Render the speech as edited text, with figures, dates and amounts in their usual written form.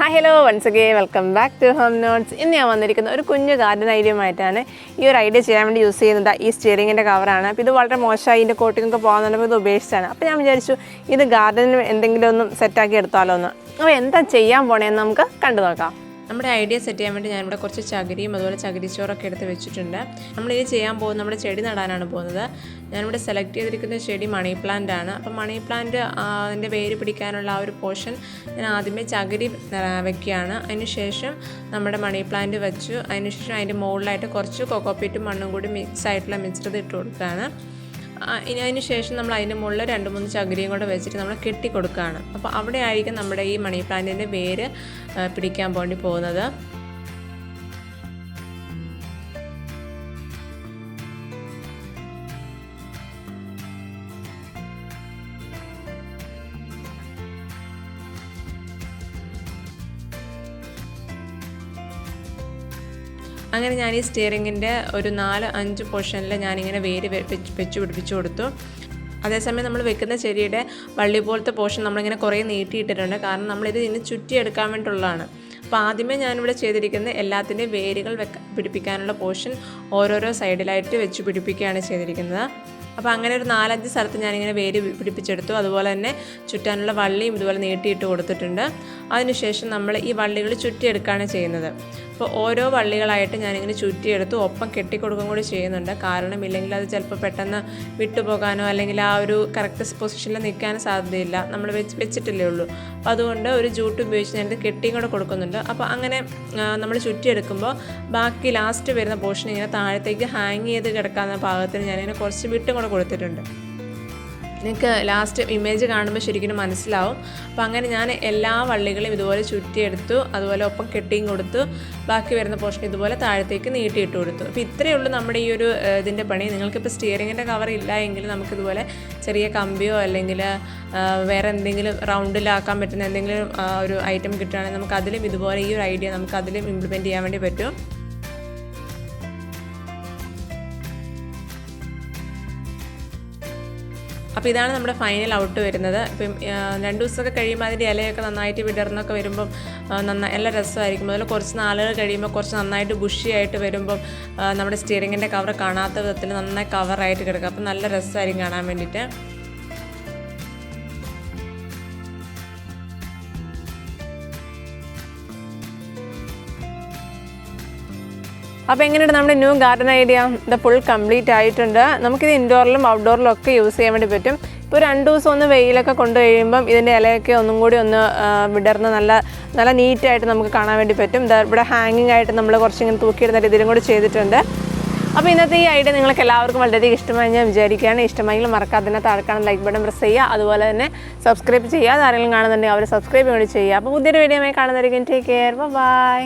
Hi hello once again welcome back to home notes. ഇന്ന് ഞാൻ വന്നിരിക്കുന്ന ഒരു കുഞ്ഞു ഗാർഡൻ ഐഡിയയുമായിട്ടാണ്. ഈ ഒരു ഐഡിയ ചെയ്യാൻ വേണ്ടി യൂസ് ചെയ്യുന്നത് ഈ സ്റ്റിയറിങ്ങിൻ്റെ കവറാണ്. അപ്പോൾ ഇത് വളരെ മോശമായി ഇതിൻ്റെ കോട്ടിങ്ങൊക്കെ പോകുന്നുണ്ടപ്പോൾ ഇത് ഉപേക്ഷിച്ചാണ്. അപ്പോൾ ഞാൻ വിചാരിച്ചു ഇത് ഗാർഡനിൽ എന്തെങ്കിലും ഒന്നും സെറ്റാക്കി എടുത്താലോ എന്ന്. അപ്പോൾ എന്താ ചെയ്യാൻ പോണേന്ന് നമുക്ക് കണ്ടു നോക്കാം. നമ്മുടെ ഐഡിയ സെറ്റ് ചെയ്യാൻ വേണ്ടി ഞാനിവിടെ കുറച്ച് ചകിരിയും അതുപോലെ ചകിരിച്ചോറൊക്കെ എടുത്ത് വെച്ചിട്ടുണ്ട്. നമ്മളിത് ചെയ്യാൻ പോകുന്നത് നമ്മുടെ ചെടി നടാനാണ് പോകുന്നത്. ഞാനിവിടെ സെലക്ട് ചെയ്തിരിക്കുന്ന ചെടി മണി പ്ലാന്റ് ആണ്. അപ്പോൾ മണി പ്ലാന്റ് അതിൻ്റെ വേര് പിടിക്കാനുള്ള ആ ഒരു പോർഷൻ ഞാൻ ആദ്യമേ ചകിരി വെക്കുകയാണ്. അതിനുശേഷം നമ്മുടെ മണി പ്ലാന്റ് വെച്ചു. അതിനുശേഷം അതിൻ്റെ മുകളിലായിട്ട് കുറച്ച് കൊക്കോപ്പീറ്റും മണ്ണും കൂടി മിക്സ് ആയിട്ടുള്ള മിശ്രിതം ഇട്ട് കൊടുക്കുകയാണ്. അതിന് ശേഷം നമ്മൾ അതിൻ്റെ മുകളിൽ 2-3 ചകിരിയും കൂടെ വെച്ചിട്ട് നമ്മൾ കെട്ടി കൊടുക്കുകയാണ്. അപ്പോൾ അവിടെ ആയിരിക്കും നമ്മുടെ ഈ മണി പ്ലാന്റിൻ്റെ വേര് പിടിക്കാൻ വേണ്ടി പോകുന്നത്. അങ്ങനെ ഞാൻ ഈ സ്റ്റിയറിങ്ങിൻ്റെ ഒരു 4-5 പോർഷനിൽ ഞാനിങ്ങനെ വേര് വെച്ച് പിടിപ്പിച്ചു കൊടുത്തു. അതേസമയം നമ്മൾ വെക്കുന്ന ചെടിയുടെ വള്ളി പോലത്തെ പോർഷൻ നമ്മളിങ്ങനെ കുറേ നീട്ടിയിട്ടിട്ടുണ്ട്. കാരണം നമ്മളിത് ഇനി ചുറ്റിയെടുക്കാൻ വേണ്ടിയിട്ടുള്ളതാണ്. അപ്പോൾ ആദ്യമേ ഞാനിവിടെ ചെയ്തിരിക്കുന്നത് എല്ലാത്തിൻ്റെയും വേരുകൾ പിടിപ്പിക്കാനുള്ള പോർഷൻ ഓരോരോ സൈഡിലായിട്ട് വെച്ച് പിടിപ്പിക്കുകയാണ് ചെയ്തിരിക്കുന്നത്. അപ്പോൾ അങ്ങനെ ഒരു 4-5 സ്ഥലത്ത് ഞാനിങ്ങനെ വേര് പിടിപ്പിച്ചെടുത്തു. അതുപോലെ തന്നെ ചുറ്റാനുള്ള വള്ളിയും ഇതുപോലെ നീട്ടിയിട്ട് കൊടുത്തിട്ടുണ്ട്. അതിനുശേഷം നമ്മൾ ഈ വള്ളികൾ ചുറ്റിയെടുക്കുകയാണ് ചെയ്യുന്നത്. അപ്പോൾ ഓരോ വള്ളികളായിട്ട് ഞാനിങ്ങനെ ചുറ്റിയെടുത്തു. ഒപ്പം കെട്ടിക്കൊടുക്കുകയും കൂടി ചെയ്യുന്നുണ്ട്. കാരണം ഇല്ലെങ്കിൽ അത് ചിലപ്പോൾ പെട്ടെന്ന് വിട്ടുപോകാനോ അല്ലെങ്കിൽ ആ ഒരു കറക്റ്റ് പൊസിഷനിൽ നിൽക്കാനോ സാധ്യതയില്ല. നമ്മൾ വെച്ചിട്ടില്ലേ ഉള്ളൂ. അപ്പോൾ അതുകൊണ്ട് ഒരു ജൂട്ട് ഉപയോഗിച്ച് ഞാനിത് കെട്ടിയും കൂടെ കൊടുക്കുന്നുണ്ട്. അപ്പോൾ അങ്ങനെ നമ്മൾ ചുറ്റിയെടുക്കുമ്പോൾ ബാക്കി ലാസ്റ്റ് വരുന്ന പോർഷൻ ഇങ്ങനെ താഴത്തേക്ക് ഹാങ് ചെയ്ത് കിടക്കാവുന്ന പാകത്തിന് ഞാനിങ്ങനെ കുറച്ച് വിട്ടും കൂടെ കൊടുത്തിട്ടുണ്ട്. നിങ്ങൾക്ക് ലാസ്റ്റ് ഇമേജ് കാണുമ്പോൾ ശരിക്കും മനസ്സിലാവും. അപ്പോൾ അങ്ങനെ ഞാൻ എല്ലാ വള്ളികളും ഇതുപോലെ ചുറ്റിയെടുത്തു. അതുപോലെ ഒപ്പം കെട്ടിയും കൊടുത്തു. ബാക്കി വരുന്ന പോർഷൻ ഇതുപോലെ താഴത്തേക്ക് നീട്ടിയിട്ട് കൊടുത്തു. അപ്പോൾ ഇത്രയേ ഉള്ളൂ നമ്മുടെ ഈ ഒരു ഇതിൻ്റെ പണി. നിങ്ങൾക്കിപ്പോൾ സ്റ്റിയറിങ്ങിൻ്റെ കവർ ഇല്ല എങ്കിൽ നമുക്കിതുപോലെ ചെറിയ കമ്പിയോ അല്ലെങ്കിൽ വേറെ എന്തെങ്കിലും റൗണ്ടിലാക്കാൻ പറ്റുന്ന എന്തെങ്കിലും ഒരു ഐറ്റം കിട്ടുകയാണെങ്കിൽ നമുക്ക് അതിലും ഇതുപോലെ ഈ ഒരു ഐഡിയ നമുക്ക് അതിലും ഇംപ്ലിമെൻറ്റ് ചെയ്യാൻ വേണ്ടി പറ്റും. അപ്പോൾ ഇതാണ് നമ്മുടെ ഫൈനൽ ഔട്ട് വരുന്നത്. ഇപ്പം 2 ദിവസമൊക്കെ കഴിയുമ്പോൾ അതിൻ്റെ ഇലയൊക്കെ നന്നായിട്ട് വിടർന്നൊക്കെ വരുമ്പം നല്ല രസമായിരിക്കും. അതുപോലെ കുറച്ച് നാളുകൾ കഴിയുമ്പോൾ കുറച്ച് നന്നായിട്ട് ബുഷിയായിട്ട് വരുമ്പം നമ്മുടെ സ്റ്റിയറിങ്ങിൻ്റെ കവർ കാണാത്ത വിധത്തിൽ നന്നായി കവറായിട്ട് കിടക്കും. അപ്പം നല്ല രസമായിരിക്കും കാണാൻ വേണ്ടിയിട്ട്. അപ്പോൾ എങ്ങനെയുണ്ട് നമ്മുടെ ന്യൂ ഗാർഡൻ ഐഡിയ? ഇത് ഫുൾ കംപ്ലീറ്റ് ആയിട്ടുണ്ട്. നമുക്കിത് ഇൻഡോറിലും ഔട്ട്ഡോറിലും ഒക്കെ യൂസ് ചെയ്യാൻ വേണ്ടി പറ്റും. ഇപ്പോൾ 2 ദിവസം ഒന്ന് വെയിലൊക്കെ കൊണ്ട് കഴിയുമ്പം ഇതിൻ്റെ ഇലയൊക്കെ ഒന്നും കൂടി ഒന്ന് വിടർന്ന് നല്ല നീറ്റായിട്ട് നമുക്ക് കാണാൻ വേണ്ടി പറ്റും. ഇവിടെ ഹാങ്ങിങ് ആയിട്ട് നമ്മൾ കുറച്ചിങ്ങനെ തൂക്കിയിടുന്ന രീതിയിലും കൂടി ചെയ്തിട്ടുണ്ട്. അപ്പോൾ ഇന്നത്തെ ഈ ഐഡിയ നിങ്ങൾക്ക് എല്ലാവർക്കും വളരെയധികം ഇഷ്ടമായി ഞാൻ വിചാരിക്കുകയാണ്. ഇഷ്ടമായെങ്കിൽ മറക്കാതെ താഴെ ലൈക്ക് ബട്ടൺ പ്രസ് ചെയ്യുക. അതുപോലെ തന്നെ സബ്സ്ക്രൈബ് ചെയ്യുക. ആരെങ്കിലും കാണുന്നുണ്ടെങ്കിൽ അവർ സബ്സ്ക്രൈബ് കൂടി ചെയ്യുക. അപ്പോൾ പുതിയൊരു വീഡിയോയുമായി കാണുന്നതായിരിക്കും. Take care. ബൈ.